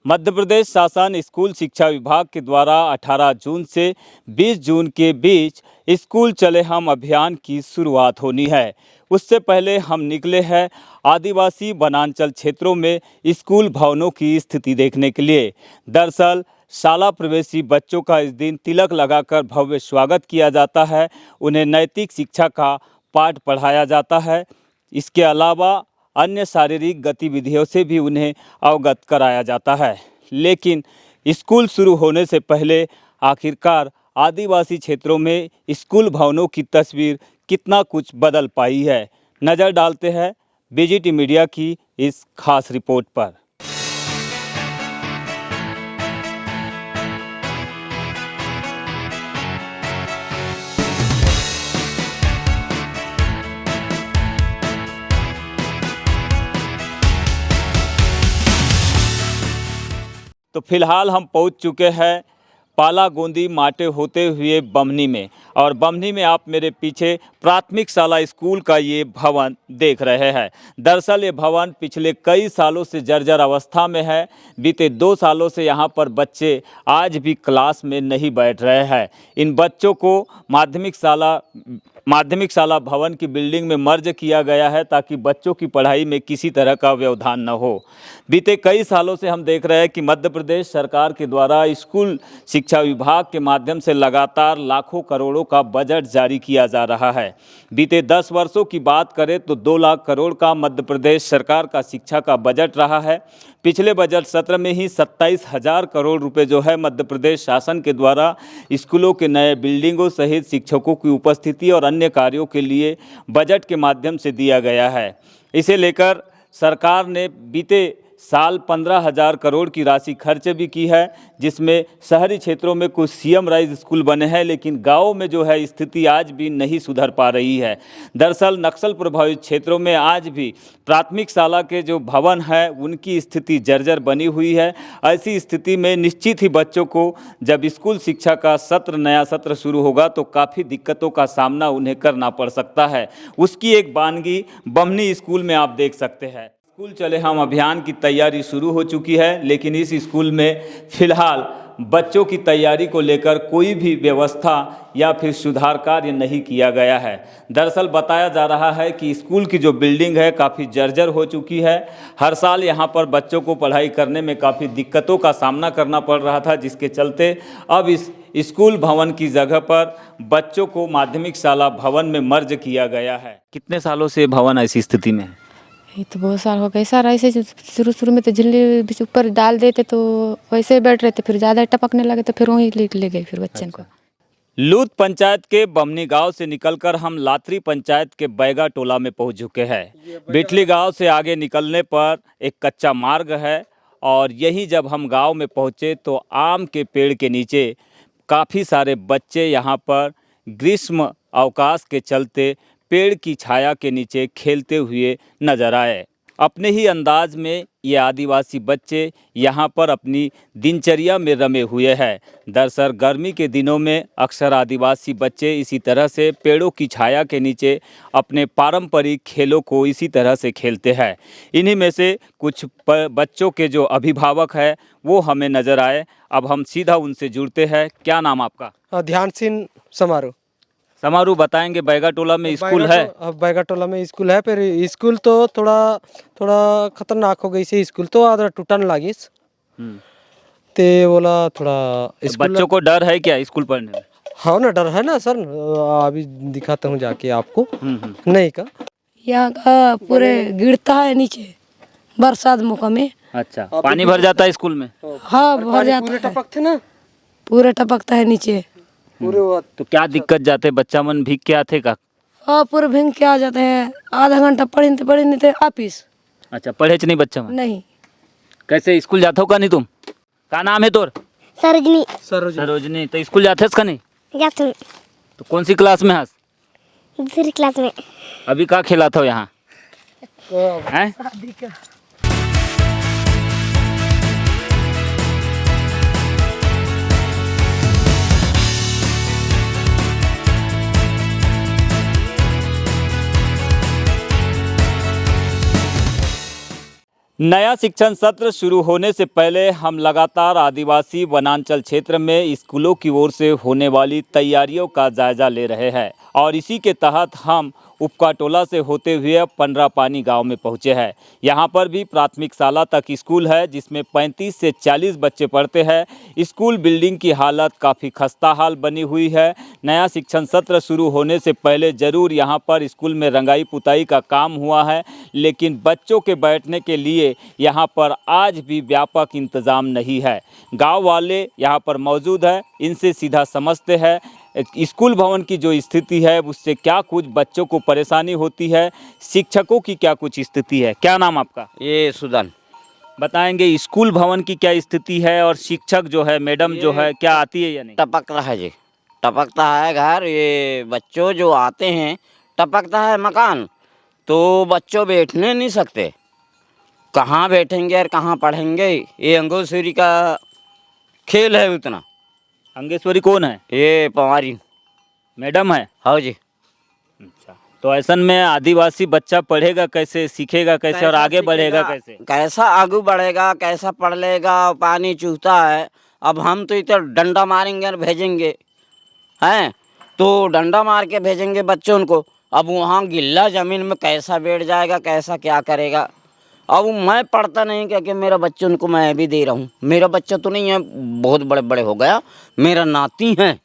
मध्य प्रदेश शासन स्कूल शिक्षा विभाग के द्वारा 18 जून से 20 जून के बीच स्कूल चले हम अभियान की शुरुआत होनी है। उससे पहले हम निकले हैं आदिवासी वनांचल क्षेत्रों में स्कूल भवनों की स्थिति देखने के लिए। दरअसल शाला प्रवेशी बच्चों का इस दिन तिलक लगाकर भव्य स्वागत किया जाता है। उन्हें नैतिक शिक्षा का पाठ पढ़ाया जाता है। इसके अलावा अन्य शारीरिक गतिविधियों से भी उन्हें अवगत कराया जाता है। लेकिन स्कूल शुरू होने से पहले आखिरकार आदिवासी क्षेत्रों में स्कूल भवनों की तस्वीर कितना कुछ बदल पाई है, नज़र डालते हैं बीजीटी मीडिया की इस खास रिपोर्ट पर। तो फिलहाल हम पहुंच चुके हैं पाला गोंदी माटे होते हुए बमनी में, और बमनी में आप मेरे पीछे प्राथमिक शाला स्कूल का ये भवन देख रहे हैं। दरअसल ये भवन पिछले कई सालों से जर्जर अवस्था में है। बीते 2 सालों से यहाँ पर बच्चे आज भी क्लास में नहीं बैठ रहे हैं। इन बच्चों को माध्यमिक शाला भवन की बिल्डिंग में मर्ज किया गया है ताकि बच्चों की पढ़ाई में किसी तरह का व्यवधान न हो। बीते कई सालों से हम देख रहे हैं कि मध्य प्रदेश सरकार के द्वारा स्कूल शिक्षा विभाग के माध्यम से लगातार लाखों करोड़ों का बजट जारी किया जा रहा है। बीते 10 वर्षों की बात करें तो 2 लाख करोड़ का मध्य प्रदेश सरकार का शिक्षा का बजट रहा है। पिछले बजट सत्र में ही 27,000 करोड़ रुपए जो है मध्य प्रदेश शासन के द्वारा स्कूलों के नए बिल्डिंगों सहित शिक्षकों की उपस्थिति और अन्य कार्यों के लिए बजट के माध्यम से दिया गया है। इसे लेकर सरकार ने बीते साल 15,000 करोड़ की राशि खर्च भी की है, जिसमें शहरी क्षेत्रों में कुछ सीएम राइज स्कूल बने हैं, लेकिन गाँव में जो है स्थिति आज भी नहीं सुधर पा रही है। दरअसल नक्सल प्रभावित क्षेत्रों में आज भी प्राथमिक शाला के जो भवन है उनकी स्थिति जर्जर बनी हुई है। ऐसी स्थिति में निश्चित ही बच्चों को जब स्कूल शिक्षा का नया सत्र शुरू होगा तो काफ़ी दिक्कतों का सामना उन्हें करना पड़ सकता है। उसकी एक वानगी बमनी स्कूल में आप देख सकते हैं। स्कूल चले हम अभियान की तैयारी शुरू हो चुकी है, लेकिन इस स्कूल में फिलहाल बच्चों की तैयारी को लेकर कोई भी व्यवस्था या फिर सुधार कार्य नहीं किया गया है। दरअसल बताया जा रहा है कि स्कूल की जो बिल्डिंग है काफ़ी जर्जर हो चुकी है। हर साल यहाँ पर बच्चों को पढ़ाई करने में काफ़ी दिक्कतों का सामना करना पड़ रहा था, जिसके चलते अब इस स्कूल भवन की जगह पर बच्चों को माध्यमिक शाला भवन में मर्ज किया गया है। कितने सालों से भवन ऐसी स्थिति में है? ये तो बहुत साल हो गए सर। ऐसे शुरू में तो झिल्ली भी ऊपर डाल देते तो वैसे ही बैठ रहे थे, फिर ज़्यादा टपकने लगे तो फिर वहीं ले गए फिर बच्चन को। लूत पंचायत के बमनी गांव से निकलकर हम लातरी पंचायत के बैगा टोला में पहुंच चुके हैं। बिठली गांव से आगे निकलने पर एक कच्चा मार्ग है, और यही जब हम गांव में पहुंचे तो आम के पेड़ के नीचे काफ़ी सारे बच्चे यहां पर ग्रीष्म अवकाश के चलते पेड़ की छाया के नीचे खेलते हुए नजर आए। अपने ही अंदाज में ये आदिवासी बच्चे यहाँ पर अपनी दिनचर्या में रमे हुए हैं। दरअसल गर्मी के दिनों में अक्सर आदिवासी बच्चे इसी तरह से पेड़ों की छाया के नीचे अपने पारंपरिक खेलों को इसी तरह से खेलते हैं। इन्हीं में से कुछ बच्चों के जो अभिभावक हैं वो हमें नज़र आए। अब हम सीधा उनसे जुड़ते हैं। क्या नाम आपका? ध्यान सिंह समारोह बताएंगे। बैगा टोला में स्कूल है? बैगा टोला में स्कूल है, पर स्कूल तो थोड़ा खतरनाक हो गई से स्कूल तो आधा टूटने लागिस। ते बोला थोड़ा बच्चों को डर है क्या स्कूल पढ़ने में? हाँ ना, डर है ना सर। अभी दिखाता हूँ जाके आपको। नहीं का यहाँ का पूरे गिरता है नीचे बरसात मौका में। अच्छा, पानी भर जाता है स्कूल में? हाँ भर जाता पूरे है, टपकते ना, पूरे टपकता है नीचे पूरे। तो क्या दिक्कत जाते बच्चा मन भीग के आते का? हाँ पूरे भींग के आ जाते हैं। आधा घंटा पढ़े नहीं थे ऑफिस। अच्छा, पढ़े नहीं बच्चा मन? नहीं। कैसे स्कूल जाते हो का नहीं तुम? का नाम है तोर? सरोजनी। तो स्कूल जाते का नहीं? जाते। तो कौन सी क्लास में हस? दूसरी क्लास में। अभी का खेला था यहाँ? हैं? नया शिक्षण सत्र शुरू होने से पहले हम लगातार आदिवासी वनांचल क्षेत्र में स्कूलों की ओर से होने वाली तैयारियों का जायजा ले रहे हैं और इसी के तहत हम उपकाटोला से होते हुए पंडरापानी गांव में पहुंचे हैं। यहां पर भी प्राथमिक शाला तक स्कूल है जिसमें 35 से 40 बच्चे पढ़ते हैं। स्कूल बिल्डिंग की हालत काफ़ी खस्ताहाल बनी हुई है। नया शिक्षण सत्र शुरू होने से पहले ज़रूर यहां पर स्कूल में रंगाई पुताई का काम हुआ है, लेकिन बच्चों के बैठने के लिए यहाँ पर आज भी व्यापक इंतज़ाम नहीं है। गांव वाले यहाँ पर मौजूद है, इनसे सीधा समझते हैं स्कूल भवन की जो स्थिति है उससे क्या कुछ बच्चों को परेशानी होती है, शिक्षकों की क्या कुछ स्थिति है। क्या नाम आपका? ये सुदान। बताएंगे स्कूल भवन की क्या स्थिति है और शिक्षक जो है मैडम जो है क्या आती है या नहीं? टपक रहा है जी, टपकता है घर। ये बच्चों जो आते हैं टपकता है मकान, तो बच्चों बैठने नहीं सकते। कहाँ बैठेंगे और कहाँ पढ़ेंगे, ये अंगोसूरी का खेल है उतना। अंगेश्वरी कौन है? ये पवारी मैडम है। हाँ जी। अच्छा, तो ऐसन में आदिवासी बच्चा पढ़ेगा कैसे, सीखेगा कैसे और आगे बढ़ेगा कैसे? कैसा आगे बढ़ेगा, कैसा पढ़ लेगा? पानी चूहता है। अब हम तो इधर डंडा मारेंगे और भेजेंगे, हैं तो डंडा मार के भेजेंगे बच्चों को। अब वहाँ गिल्ला ज़मीन में कैसा बैठ जाएगा, कैसा क्या करेगा? अब मैं पढ़ता नहीं क्योंकि मेरा बच्चों को मैं भी दे रहा हूँ। मेरा बच्चा तो नहीं है, बहुत बड़े बड़े हो गया, मेरा नाती है।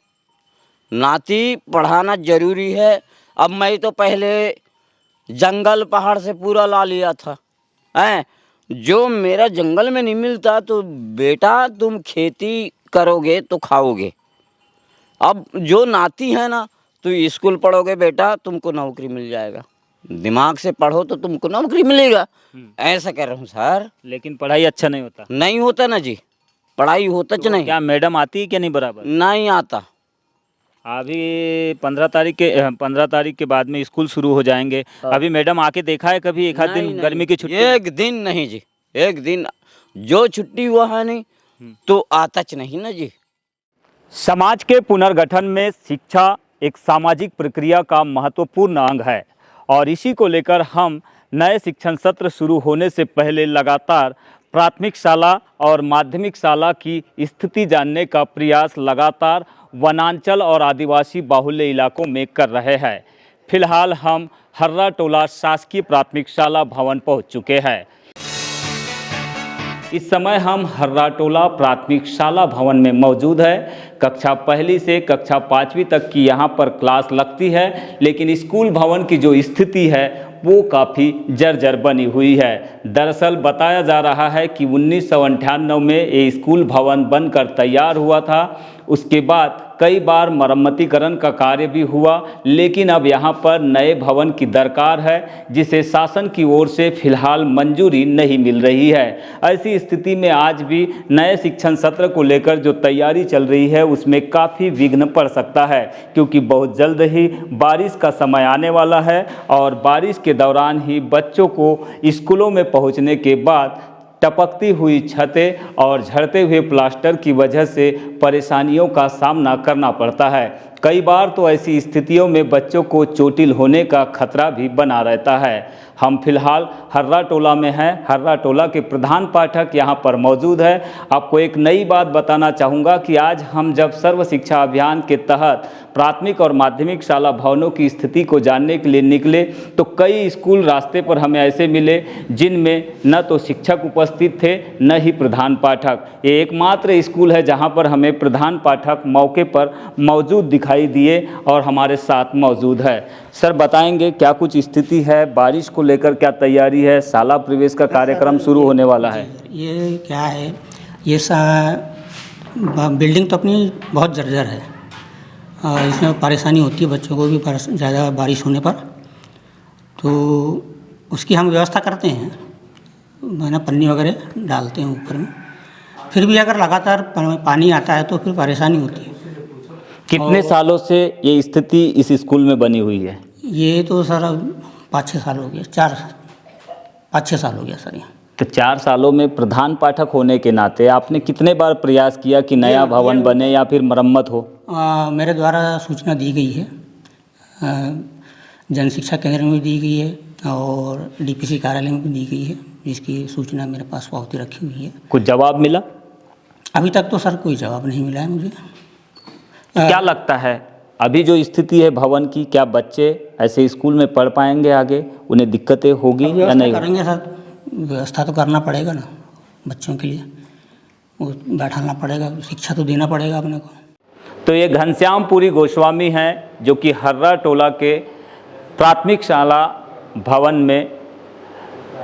नाती पढ़ाना ज़रूरी है। अब मैं तो पहले जंगल पहाड़ से पूरा ला लिया था, हैं जो मेरा जंगल में नहीं मिलता, तो बेटा तुम खेती करोगे तो खाओगे। अब जो नाती है ना, तो स्कूल पढ़ोगे बेटा तुमको नौकरी मिल जाएगा, दिमाग से पढ़ो तो तुमको नौकरी मिलेगा। ऐसा कह रहा हूँ सर। लेकिन पढ़ाई अच्छा नहीं होता। नहीं होता ना जी, पढ़ाई होता तो नहीं। क्या मैडम आती है क्या नहीं बराबर? नहीं आता। अभी 15 तारीख के बाद में स्कूल शुरू हो जाएंगे। अभी मैडम आके देखा है कभी एक आध दिन नहीं, गर्मी की छुट्टी? एक दिन नहीं जी, एक दिन जो छुट्टी हुआ है नहीं तो आताच नहीं ना जी। समाज के पुनर्गठन में शिक्षा एक सामाजिक प्रक्रिया का महत्वपूर्ण अंग है और इसी को लेकर हम नए शिक्षण सत्र शुरू होने से पहले लगातार प्राथमिक शाला और माध्यमिक शाला की स्थिति जानने का प्रयास लगातार वनांचल और आदिवासी बाहुल्य इलाकों में कर रहे हैं। फिलहाल हम हर्रा टोला शासकीय प्राथमिक शाला भवन पहुंच चुके हैं। इस समय हम हर्रा टोला प्राथमिक शाला भवन में मौजूद है। कक्षा पहली से कक्षा 5वीं तक की यहाँ पर क्लास लगती है, लेकिन स्कूल भवन की जो स्थिति है वो काफ़ी जर्जर बनी हुई है। दरअसल बताया जा रहा है कि 1998 में ये स्कूल भवन बनकर तैयार हुआ था। उसके बाद कई बार मरम्मतीकरण का कार्य भी हुआ, लेकिन अब यहाँ पर नए भवन की दरकार है जिसे शासन की ओर से फिलहाल मंजूरी नहीं मिल रही है। ऐसी स्थिति में आज भी नए शिक्षण सत्र को लेकर जो तैयारी चल रही है उसमें काफ़ी विघ्न पड़ सकता है, क्योंकि बहुत जल्द ही बारिश का समय आने वाला है और बारिश के दौरान ही बच्चों को स्कूलों में पहुँचने के बाद टपकती हुई छतें और झड़ते हुए प्लास्टर की वजह से परेशानियों का सामना करना पड़ता है। कई बार तो ऐसी स्थितियों में बच्चों को चोटिल होने का खतरा भी बना रहता है। हम फिलहाल हर्रा टोला में हैं। हर्रा टोला के प्रधान पाठक यहाँ पर मौजूद है। आपको एक नई बात बताना चाहूँगा कि आज हम जब सर्व शिक्षा अभियान के तहत प्राथमिक और माध्यमिक शाला भवनों की स्थिति को जानने के लिए निकले तो कई स्कूल रास्ते पर हमें ऐसे मिले जिनमें न तो शिक्षक उपस्थित थे न ही प्रधान पाठक। ये एकमात्र स्कूल है जहाँ पर हमें प्रधान पाठक मौके पर मौजूद दिखाई दिए और हमारे साथ मौजूद है। सर बताएंगे क्या कुछ स्थिति है, बारिश को लेकर क्या तैयारी है, शाला प्रवेश का कार्यक्रम शुरू होने वाला है? ये क्या है, ये बिल्डिंग तो अपनी बहुत जर्जर है और इसमें परेशानी होती है बच्चों को भी ज़्यादा बारिश होने पर, तो उसकी हम व्यवस्था करते हैं, मैंने पन्नी वगैरह डालते हैं ऊपर में। फिर भी अगर लगातार पानी आता है तो फिर परेशानी होती है। कितने सालों से ये स्थिति इस स्कूल में बनी हुई है? ये तो सर 5-6 साल हो गया, 5-6 साल हो गया सर। ये तो 4 सालों में प्रधान पाठक होने के नाते आपने कितने बार प्रयास किया कि नया भवन बने या फिर मरम्मत हो? मेरे द्वारा सूचना दी गई है, जन शिक्षा केंद्र में भी दी गई है और डीपीसी कार्यालय में भी दी गई है। जिसकी सूचना मेरे पास पावती रखी हुई है। कुछ जवाब मिला? अभी तक तो सर कोई जवाब नहीं मिला है मुझे। क्या लगता है अभी जो स्थिति है भवन की, क्या बच्चे ऐसे स्कूल में पढ़ पाएंगे आगे? उन्हें दिक्कतें होगी या व्यवस्था नहीं? करेंगे सर, व्यवस्था तो करना पड़ेगा ना बच्चों के लिए, वो बैठाना पड़ेगा, शिक्षा तो देना पड़ेगा अपने को। तो ये घनश्यामपुरी गोस्वामी हैं जो कि हर्रा टोला के प्राथमिक शाला भवन में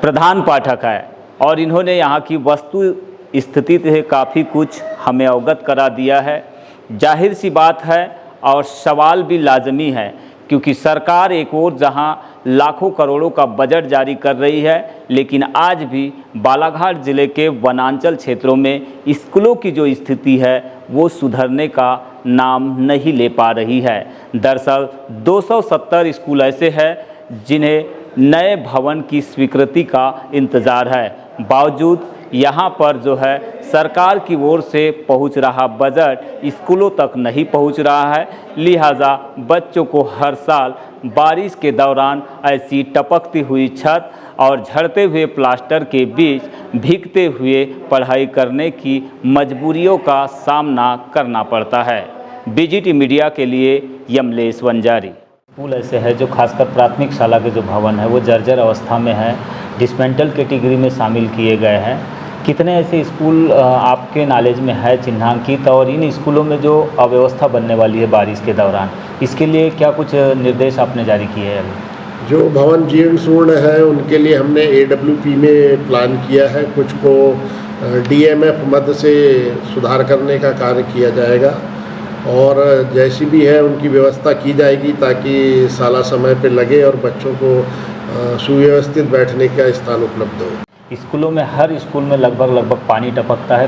प्रधान पाठक है और इन्होंने यहाँ की वस्तु स्थिति से काफ़ी कुछ हमें अवगत करा दिया है। जाहिर सी बात है और सवाल भी लाजमी है, क्योंकि सरकार एक ओर जहां लाखों करोड़ों का बजट जारी कर रही है, लेकिन आज भी बालाघाट ज़िले के वनांचल क्षेत्रों में स्कूलों की जो स्थिति है वो सुधरने का नाम नहीं ले पा रही है। दरअसल 270 स्कूल ऐसे हैं जिन्हें नए भवन की स्वीकृति का इंतज़ार है, बावजूद यहाँ पर जो है सरकार की ओर से पहुँच रहा बजट स्कूलों तक नहीं पहुँच रहा है। लिहाजा बच्चों को हर साल बारिश के दौरान ऐसी टपकती हुई छत और झड़ते हुए प्लास्टर के बीच भीगते हुए पढ़ाई करने की मजबूरियों का सामना करना पड़ता है। बीजीटी मीडिया के लिए यमलेश वंजारी। स्कूल ऐसे है जो खासकर प्राथमिक शाला के जो भवन है वो जर्जर अवस्था में है, डिसमेंटल कैटेगरी में शामिल किए गए हैं। कितने ऐसे स्कूल आपके नॉलेज में है चिन्हांकित, और इन स्कूलों में जो अव्यवस्था बनने वाली है बारिश के दौरान, इसके लिए क्या कुछ निर्देश आपने जारी किए हैं? अभी जो भवन जीर्ण शूर्ण है उनके लिए हमने AWP में प्लान किया है, कुछ को DMF मद से सुधार करने का कार्य किया जाएगा और जैसी भी है उनकी व्यवस्था की जाएगी ताकि साला समय पे लगे और बच्चों को सुव्यवस्थित बैठने का स्थान उपलब्ध हो। स्कूलों में हर स्कूल में लगभग पानी टपकता है,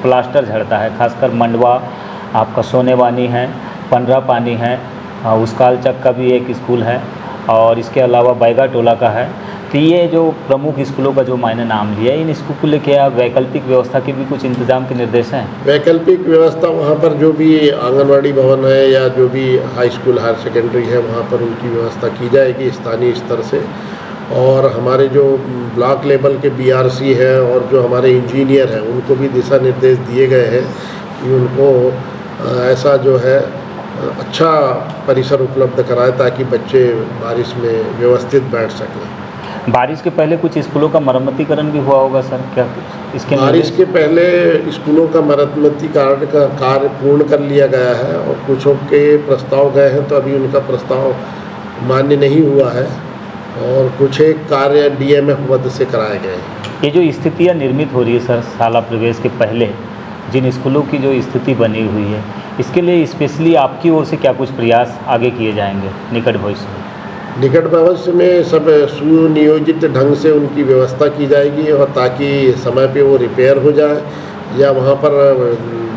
प्लास्टर झड़ता है, खासकर मंडवा, आपका सोनेवानी है, पंडरा पानी है, उसकालचक का भी एक स्कूल है और इसके अलावा बैगा टोला का है। तो ये जो प्रमुख स्कूलों का जो मैंने नाम लिया, इन स्कूल को लेकर क्या वैकल्पिक व्यवस्था के भी कुछ इंतजाम के निर्देश हैं? वैकल्पिक व्यवस्था वहाँ पर जो भी आंगनवाड़ी भवन है या जो भी हाई स्कूल हायर सेकेंडरी है वहाँ पर उनकी व्यवस्था की जाएगी स्थानीय स्तर से। और हमारे जो ब्लॉक लेवल के BRC है और जो हमारे इंजीनियर हैं उनको भी दिशा निर्देश दिए गए हैं कि उनको ऐसा जो है अच्छा परिसर उपलब्ध कराए ताकि बच्चे बारिश में व्यवस्थित बैठ सकें। बारिश के पहले कुछ स्कूलों का मरम्मतीकरण भी हुआ होगा सर, क्या इसके बारिश के पहले स्कूलों का मरम्मतीकरण का कार्य पूर्ण कर लिया गया है और कुछों के प्रस्ताव गए हैं तो अभी उनका प्रस्ताव मान्य नहीं हुआ है और कुछ एक कार्य DMF मद से कराए गए हैं। ये जो स्थितियाँ निर्मित हो रही है सर शाला प्रवेश के पहले, जिन स्कूलों की जो स्थिति बनी हुई है, इसके लिए स्पेशली आपकी ओर से क्या कुछ प्रयास आगे किए जाएंगे निकट भविष्य में? निकट भविष्य में सब सुनियोजित ढंग से उनकी व्यवस्था की जाएगी और ताकि समय पे वो रिपेयर हो जाए या वहाँ पर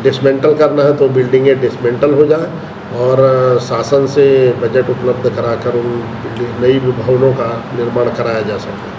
डिसमेंटल करना है तो बिल्डिंगें डिसमेंटल हो जाए और शासन से बजट उपलब्ध कराकर उन नई भवनों का निर्माण कराया जा सके।